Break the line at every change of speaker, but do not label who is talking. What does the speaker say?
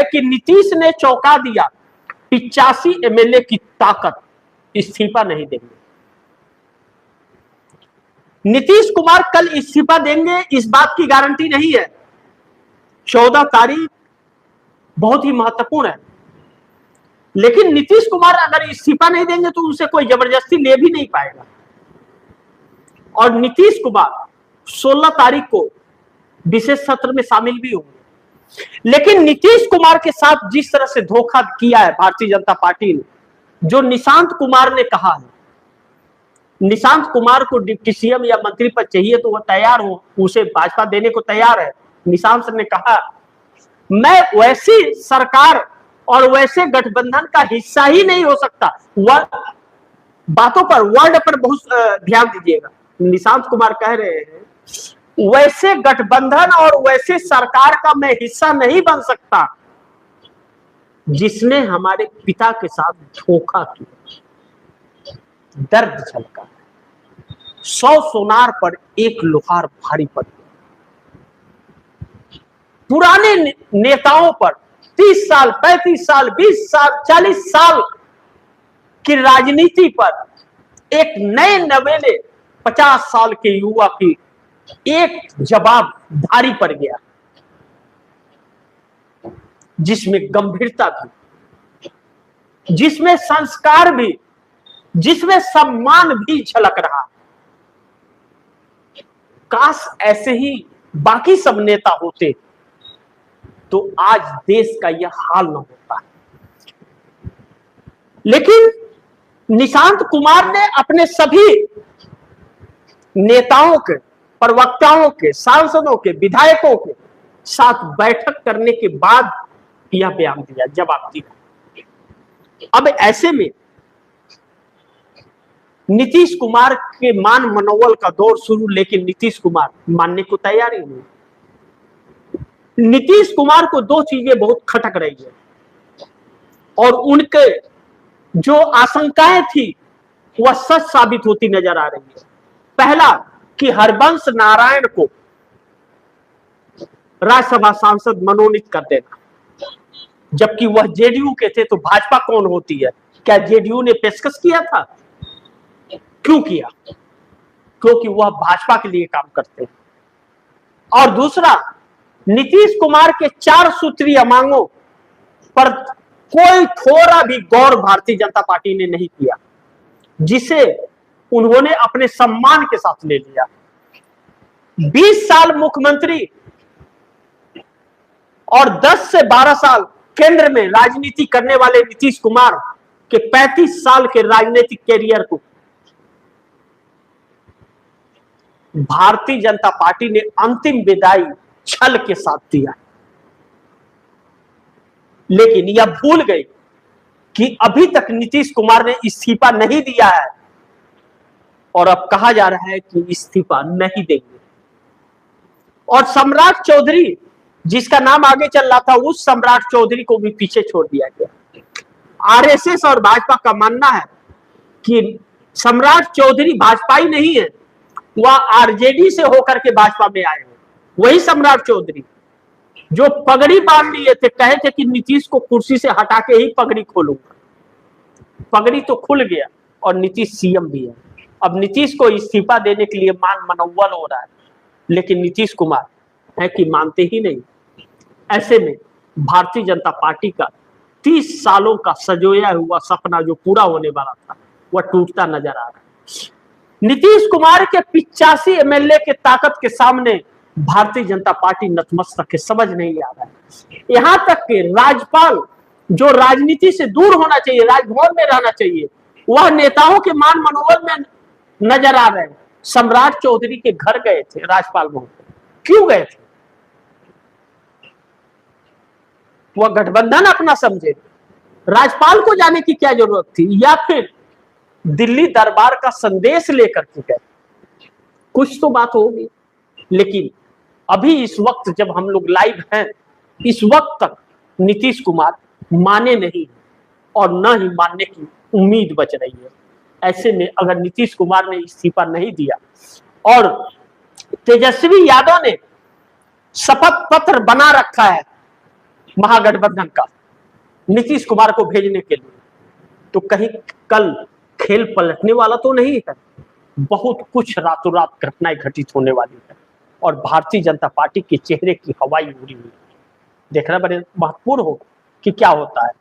कि नीतीश ने चौंका दिया, 85 एमएलए की ताकत, इस्तीफा नहीं देंगे। नीतीश कुमार कल इस्तीफा देंगे इस बात की गारंटी नहीं है। 14 तारीख बहुत ही महत्वपूर्ण है, लेकिन नीतीश कुमार अगर इस्तीफा नहीं देंगे तो उसे कोई जबरदस्ती ले भी नहीं पाएगा। और नीतीश कुमार 16 तारीख को विशेष सत्र में शामिल भी होंगे। लेकिन नीतीश कुमार के साथ जिस तरह से धोखा किया है भारतीय जनता पार्टी ने, जो निशांत कुमार ने कहा है, निशांत कुमार को डिप्टी सीएम या मंत्री पद चाहिए तो वह तैयार हो, उसे भाजपा देने को तैयार है। निशांत ने कहा मैं वैसी सरकार और वैसे गठबंधन का हिस्सा ही नहीं हो सकता। बातों पर, वर्ड पर बहुत ध्यान दीजिएगा। निशांत कुमार कह रहे हैं वैसे गठबंधन और वैसे सरकार का मैं हिस्सा नहीं बन सकता जिसने हमारे पिता के साथ धोखा किया। दर्द झलका, 100 सोनार पर एक लोहार भारी पड़ गया। पुराने नेताओं पर 30 साल, 35 साल, 20 साल, 40 साल की राजनीति पर एक नए नवेले 50 साल के युवा की एक जवाब भारी पड़ गया, जिसमें गंभीरता भी, जिसमें संस्कार भी, जिसमें सम्मान भी झलक रहा। काश ऐसे ही बाकी सब नेता होते तो आज देश का यह हाल न होता। लेकिन निशांत कुमार ने अपने सभी नेताओं के, प्रवक्ताओं के, सांसदों के, विधायकों के साथ बैठक करने के बाद यह बयान दिया, जवाब दिया। अब ऐसे में नीतीश कुमार के मान मनोबल का दौर शुरू, लेकिन नीतीश कुमार मानने को तैयार ही नहीं। नीतीश कुमार को दो चीजें बहुत खटक रही है और उनके जो आशंकाएं थी वह सच साबित होती नजर आ रही है। पहला कि हरबंश नारायण को राज्यसभा सांसद मनोनीत कर देना, जबकि वह जेडीयू के थे, तो भाजपा कौन होती है? क्या जेडीयू ने पेशकश किया था? क्यों किया? क्योंकि वह भाजपा के लिए काम करते हैं। और दूसरा, नीतीश कुमार के 4 सूत्रीय मांगों पर कोई थोड़ा भी गौर भारतीय जनता पार्टी ने नहीं किया, जिसे उन्होंने अपने सम्मान के साथ ले लिया। 20 साल मुख्यमंत्री और 10 से 12 साल केंद्र में राजनीति करने वाले नीतीश कुमार के 35 साल के राजनीतिक कैरियर को भारतीय जनता पार्टी ने अंतिम विदाई छल के साथ दिया। लेकिन यह भूल गई कि अभी तक नीतीश कुमार ने इस्तीफा नहीं दिया है और अब कहा जा रहा है कि इस्तीफा नहीं देंगे। और सम्राट चौधरी, जिसका नाम आगे चल रहा था, उस सम्राट चौधरी को भी पीछे छोड़ दिया गया। आरएसएस और भाजपा का मानना है कि सम्राट चौधरी भाजपाई नहीं है, वह आरजेडी से होकर के भाजपा में आए हैं। वही सम्राट चौधरी जो पगड़ी बांध लिए थे, कहे थे कि नीतीश को कुर्सी से हटा के ही पगड़ी खोलूंगा। पगड़ी तो खुल गया और नीतीश सीएम भी है। अब नीतीश को इस्तीफा देने के लिए मान मनोबल हो रहा है, लेकिन नीतीश कुमार है कि मानते ही नहीं। ऐसे में भारतीय जनता पार्टी का 30 सालों का सजोया हुआ सपना जो पूरा होने वाला था, वह टूटता नजर आ रहा है। नीतीश कुमार के 85 एमएलए के ताकत के सामने भारतीय जनता पार्टी नतमस्तक है, समझ नहीं आ रहा है। यहां तक कि राज्यपाल, जो राजनीति से दूर होना चाहिए, राजभवन में रहना चाहिए, वह नेताओं के मान मनोबल में नजर आ रहे हैं। सम्राट चौधरी के घर गए थे राज्यपाल महोदय, क्यों गए थे? वह गठबंधन अपना समझे, राज्यपाल को जाने की क्या जरूरत थी? या फिर दिल्ली दरबार का संदेश लेकर के गए? कुछ तो बात होगी। लेकिन अभी इस वक्त जब हम लोग लाइव हैं, इस वक्त तक नीतीश कुमार माने नहीं और न ही मानने की उम्मीद बच रही है। ऐसे में अगर नीतीश कुमार ने इस्तीफा नहीं दिया और तेजस्वी यादव ने शपथ पत्र बना रखा है महागठबंधन का नीतीश कुमार को भेजने के लिए, तो कहीं कल खेल पलटने वाला तो नहीं है। बहुत कुछ रातों रात घटनाएं घटित होने वाली है और भारतीय जनता पार्टी के चेहरे की हवाई उड़ी हुई देखना बड़े महत्वपूर्ण होगा कि क्या होता है।